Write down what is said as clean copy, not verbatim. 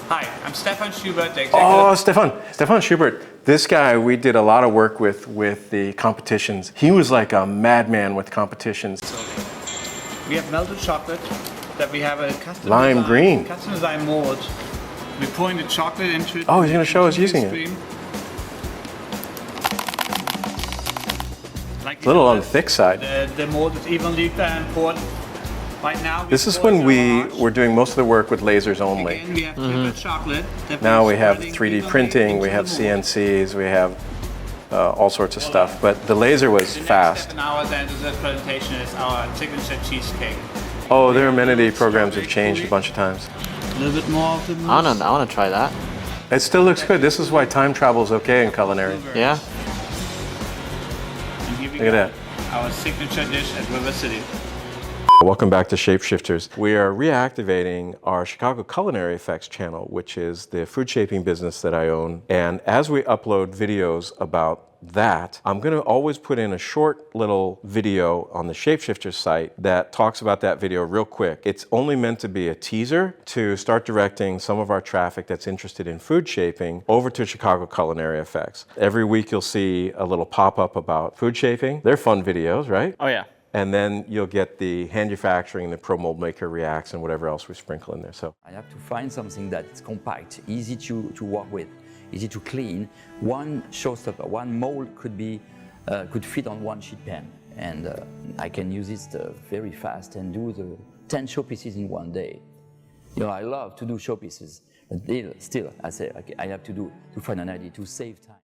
Hi, I'm Stefan Schubert, the executive. Oh, Stefan Schubert. This guy, we did a lot of work with the competitions. He was like a madman with competitions. We have melted chocolate that we have a custom Lime green. Custom design mold. We're pouring the chocolate into it. Oh, he's going to show us using it. Like It's a little on the thick side. The mold is evenly poured. Right now, This is when we were doing most of the work with lasers only. Again, we have triple chocolate. Now we have 3D printing, we have CNCs, we have all sorts of stuff. But the laser was fast. An hour then to this presentation is our signature cheesecake. Oh, their Amenity programs have changed a bunch of times. A little bit more of the mousse. I want to try that. It still looks good. This is why time travel is okay in culinary. Yeah. And here we Look at go. that. Our signature dish at River City. Welcome back to Shapeshifters. We are reactivating our Chicago Culinary FX channel, which is the food shaping business that I own. And as we upload videos about that, I'm going to always put in a short little video on the Shapeshifters site that talks about that video real quick. It's only meant to be a teaser to start directing some of our traffic that's interested in food shaping over to Chicago Culinary FX. Every week you'll see a little pop-up about food shaping. They're fun videos, right? Oh yeah. And then you'll get the Hand-ufacturing, the Pro Mold Maker Reacts, and whatever else we sprinkle in there. So I have to find something that's compact, easy to work with, easy to clean. One showstopper, one mold could fit on one sheet pan, and I can use it very fast and do the 10 showpieces in one day. You know, I love to do showpieces, but still, I say I have to find an idea to save time.